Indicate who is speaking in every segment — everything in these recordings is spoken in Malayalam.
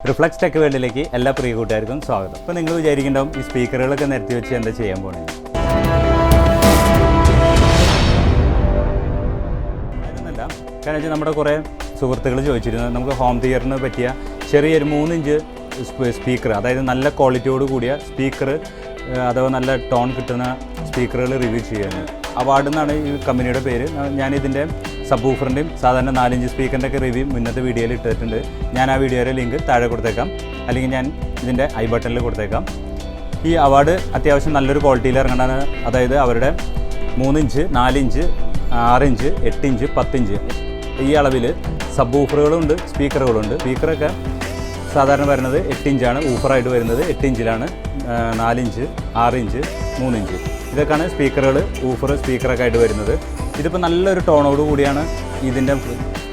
Speaker 1: റിഫ്ലക്സ് ടെക് വേൾഡിലേക്ക് എല്ലാ പ്രിയ കൂട്ടുകാർക്കും സ്വാഗതം. അപ്പോൾ നിങ്ങൾ വിചാരിക്കുന്നുണ്ടാവും ഈ സ്പീക്കറുകളൊക്കെ നിരത്തി വെച്ച് എന്താ ചെയ്യാൻ പോകണേ. അതൊന്നല്ല, കാരണം വെച്ചാൽ നമ്മുടെ കുറേ സുഹൃത്തുക്കൾ ചോദിച്ചിരുന്നു നമുക്ക് ഹോം തിയേറ്ററിന് പറ്റിയ ചെറിയൊരു 3 ഇഞ്ച് സ്പീക്കർ, അതായത് നല്ല ക്വാളിറ്റിയോട് കൂടിയ സ്പീക്കർ അഥവാ നല്ല ടോൺ കിട്ടുന്ന സ്പീക്കറുകൾ റിവ്യൂ ചെയ്യാൻ. അവാർഡ് എന്നാണ് ഈ കമ്പനിയുടെ പേര്. ഞാനിതിൻ്റെ സബ് വൂഫറിൻ്റെയും സാധാരണ 4 ഇഞ്ച് സ്പീക്കറിൻ്റെ ഒക്കെ റിവ്യൂ മുന്നത്തെ വീഡിയോയിൽ ഇട്ടിട്ടുണ്ട്. ഞാൻ ആ വീഡിയോയുടെ ലിങ്ക് താഴെ കൊടുത്തേക്കാം, അല്ലെങ്കിൽ ഞാൻ ഇതിൻ്റെ ഐ ബട്ടണിൽ കൊടുത്തേക്കാം. ഈ അവാർഡ് അത്യാവശ്യം നല്ലൊരു ക്വാളിറ്റിയിൽ ഇറങ്ങണതാണ്. അതായത് അവരുടെ 3 inch 4 inch 6 inch 8 inch 10 inch ഈ അളവിൽ സബ് വൂഫറുകളുണ്ട്, സ്പീക്കറുകളുണ്ട്. സ്പീക്കറൊക്കെ സാധാരണ വരുന്നത് 8 ഇഞ്ചാണ്, ഊഫറായിട്ട് വരുന്നത് 8 ഇഞ്ചിലാണ്, 4 ഇഞ്ച് 6 ഇഞ്ച് 3 ഇഞ്ച് ഇതൊക്കെയാണ് സ്പീക്കറുകൾ, ഊഫർ സ്പീക്കറൊക്കെ ആയിട്ട് വരുന്നത്. ഇതിപ്പോൾ നല്ലൊരു ടോണോട് കൂടിയാണ് ഇതിൻ്റെ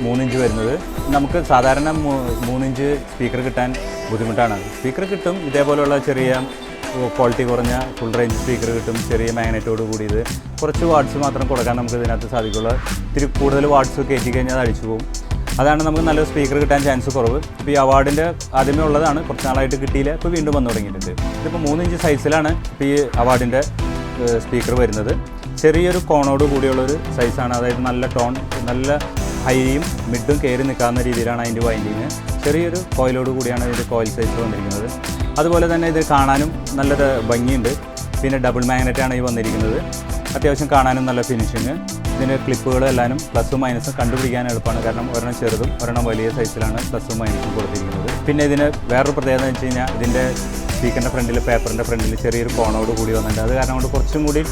Speaker 1: 3 ഇഞ്ച് വരുന്നത്. നമുക്ക് സാധാരണ 3 ഇഞ്ച് സ്പീക്കർ കിട്ടാൻ ബുദ്ധിമുട്ടാണ്. സ്പീക്കർ കിട്ടും, ഇതേപോലെയുള്ള ചെറിയ ക്വാളിറ്റി കുറഞ്ഞ ഫുൾ റേഞ്ച് സ്പീക്കർ കിട്ടും, ചെറിയ മാഗ്നറ്റോട് കൂടിയത്. കുറച്ച് വാട്ട്സ് മാത്രം കൊടുക്കാൻ നമുക്ക് ഇതിനകത്ത് സാധിക്കുള്ളൂ. ഇത്തിരി കൂടുതൽ വാട്ട്സ് കയറ്റി കഴിഞ്ഞാൽ അത് അടിച്ചു പോകും. അതാണ് നമുക്ക് നല്ലൊരു സ്പീക്കർ കിട്ടാൻ ചാൻസ് കുറവ്. ഇപ്പോൾ ഈ അവാർഡിൻ്റെ ആദ്യമേ ഉള്ളതാണ്, കുറച്ച് നാളായിട്ട് കിട്ടിയില്ല, ഇപ്പോൾ വീണ്ടും വന്നു തുടങ്ങിയിട്ടുണ്ട്. ഇതിപ്പോൾ 3 ഇഞ്ച് സൈസിലാണ് ഇപ്പോൾ ഈ അവാർഡിൻ്റെ സ്പീക്കർ വരുന്നത്. ചെറിയൊരു കോണോട് കൂടിയുള്ളൊരു സൈസാണ്, അതായത് നല്ല ടോൺ, നല്ല ഹൈയും മിഡും കയറി നിൽക്കാവുന്ന രീതിയിലാണ് അതിൻ്റെ വൈൻഡിങ്. ചെറിയൊരു കോയിലോട് കൂടിയാണ് ഇതിൻ്റെ കോയിൽ സൈസ് വന്നിരിക്കുന്നത്. അതുപോലെ തന്നെ ഇത് കാണാനും നല്ലൊരു ഭംഗിയുണ്ട്. പിന്നെ ഡബിൾ മാഗ്നറ്റാണ് ഈ വന്നിരിക്കുന്നത്. അത്യാവശ്യം കാണാനും നല്ല ഫിനിഷിങ്. ഇതിൻ്റെ ക്ലിപ്പുകളും എല്ലാവരും പ്ലസും മൈനസും കണ്ടുപിടിക്കാൻ എളുപ്പമാണ്, കാരണം ഒരെണ്ണം ചെറുതും ഒരെണ്ണം വലിയ സൈസിലാണ് പ്ലസും മൈനസും കൊടുത്തിരിക്കുന്നത്. പിന്നെ ഇതിന് വേറൊരു പ്രത്യേകത എന്ന് വെച്ച് കഴിഞ്ഞാൽ ഇതിൻ്റെ സ്പീക്കറിൻ്റെ ഫ്രണ്ടിൽ, പേപ്പറിൻ്റെ ഫ്രണ്ടിൽ ചെറിയൊരു കോണോട് കൂടി വന്നിട്ടുണ്ട്. അത് കാരണം കൊണ്ട് കുറച്ചും കൂടി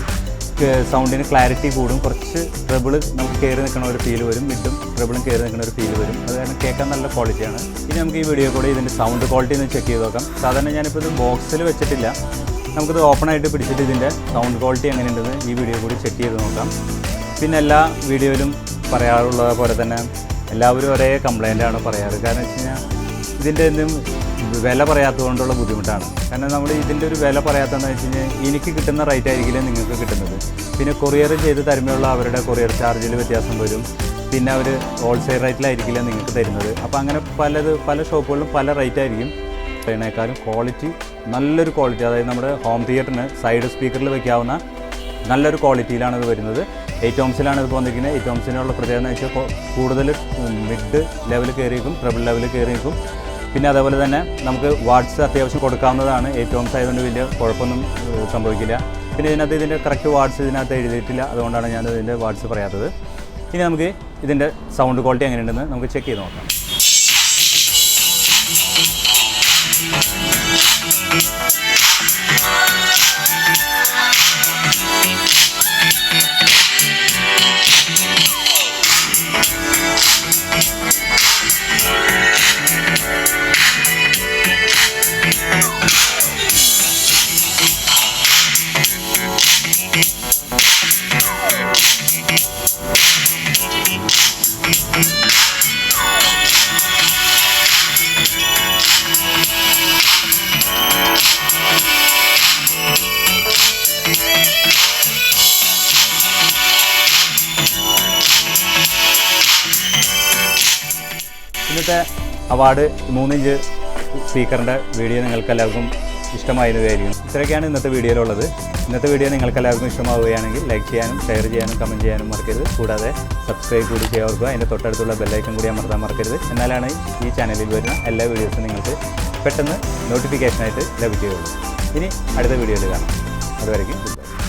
Speaker 1: സൗണ്ടിന് ക്ലാരിറ്റി കൂടും. കുറച്ച് ട്രബിൾ നമുക്ക് കയറി നിൽക്കുന്ന ഒരു ഫീൽ വരും, മിഡും ട്രബിളും കയറി നിൽക്കുന്ന ഒരു ഫീൽ വരും. അത് കാരണം കേൾക്കാൻ നല്ല ക്വാളിറ്റിയാണ്. ഇനി നമുക്ക് ഈ വീഡിയോ കൂടെ ഇതിൻ്റെ സൗണ്ട് ക്വാളിറ്റി ഒന്ന് ചെക്ക് ചെയ്ത് നോക്കാം. സാധാരണ ഞാനിപ്പോൾ ഇത് ബോക്സിൽ വെച്ചിട്ടില്ല, നമുക്കിത് ഓപ്പണായിട്ട് പിടിച്ചിട്ട് ഇതിൻ്റെ സൗണ്ട് ക്വാളിറ്റി എങ്ങനെയുണ്ടെന്ന് ഈ വീഡിയോ കൂടി ചെക്ക് ചെയ്ത് നോക്കാം. പിന്നെ എല്ലാ വീഡിയോയിലും പറയാറുള്ളത് പോലെ തന്നെ എല്ലാവരും ഒരേ കംപ്ലൈൻറ്റാണ് പറയാറ്. കാരണം വെച്ച് കഴിഞ്ഞാൽ ഇതിൻ്റെ ഒന്നും വില പറയാത്തതുകൊണ്ടുള്ള ബുദ്ധിമുട്ടാണ്. കാരണം നമ്മൾ ഇതിൻ്റെ ഒരു വില പറയാത്തതെന്ന് വെച്ച് കഴിഞ്ഞാൽ എനിക്ക് കിട്ടുന്ന റേറ്റ് ആയിരിക്കില്ല നിങ്ങൾക്ക് കിട്ടുന്നത്. പിന്നെ കൊറിയർ ചെയ്ത് തരുമ്പോഴുള്ള അവരുടെ കൊറിയർ ചാർജിൽ വ്യത്യാസം വരും. പിന്നെ അവർ ഹോൾസെയിൽ റേറ്റിലായിരിക്കില്ല നിങ്ങൾക്ക് തരുന്നത്. അപ്പോൾ അങ്ങനെ പല ഷോപ്പുകളിലും പല റേറ്റ് ആയിരിക്കും. അതിനേക്കാളും ക്വാളിറ്റി, നല്ലൊരു ക്വാളിറ്റി, അതായത് നമ്മുടെ ഹോം തിയേറ്ററിന് സൈഡ് സ്പീക്കറിൽ വയ്ക്കാവുന്ന നല്ലൊരു ക്വാളിറ്റിയിലാണ് ഇത് വരുന്നത്. 8 ohmസിലാണ് ഇത് വന്നിരിക്കുന്നത്. 8 ohmസിനുള്ള പ്രത്യേകത എന്ന് വെച്ചാൽ കൂടുതൽ മിഡ് ലെവൽ കയറിയിരിക്കും, ട്രിപ്പിൾ ലെവൽ കയറിയിരിക്കും. പിന്നെ അതേപോലെ തന്നെ നമുക്ക് വാട്ട്സ് അത്യാവശ്യം കൊടുക്കാവുന്നതാണ്. 8 ohms ആയതുകൊണ്ട് വലിയ കുഴപ്പമൊന്നും സംഭവിക്കില്ല. പിന്നെ ഇതിൻ്റെ കറക്റ്റ് വാട്ട്സ് ഇതിനകത്ത് എഴുതിയിട്ടില്ല, അതുകൊണ്ടാണ് ഞാൻ ഇതിൻ്റെ വാട്ട്സ് പറയാത്തത്. ഇനി നമുക്ക് ഇതിൻ്റെ സൗണ്ട് ക്വാളിറ്റി എങ്ങനെയുണ്ടെന്ന് നമുക്ക് ചെക്ക് ചെയ്ത് നോക്കാം. ഇന്നത്തെ അവാർഡ് 3 ഇഞ്ച് സ്പീക്കറിൻ്റെ വീഡിയോ നിങ്ങൾക്ക് എല്ലാവർക്കും ഇഷ്ടമായെന്ന് വിചാരിക്കും. ഇത്രയൊക്കെയാണ് ഇന്നത്തെ വീഡിയോയിലുള്ളത്. ഇന്നത്തെ വീഡിയോ നിങ്ങൾക്ക് എല്ലാവർക്കും ഇഷ്ടമാവുകയാണെങ്കിൽ ലൈക്ക് ചെയ്യാനും ഷെയർ ചെയ്യാനും കമൻറ്റ് ചെയ്യാനും മറക്കരുത്. കൂടാതെ സബ്സ്ക്രൈബ് കൂടി ചെയ്യാൻ ഓർക്കുക. അതിൻ്റെ തൊട്ടടുത്തുള്ള ബെല്ലൈക്കൺ കൂടി അമർത്താൻ മറക്കരുത്. എന്നാലാണ് ഈ ചാനലിൽ വരുന്ന എല്ലാ വീഡിയോസും നിങ്ങൾക്ക് പെട്ടെന്ന് നോട്ടിഫിക്കേഷനായിട്ട് ലഭിക്കുകയുള്ളൂ. ഇനി അടുത്ത വീഡിയോയിൽ കാണാം. അതുവരെയ്ക്കും ഗുഡ് ബൈ.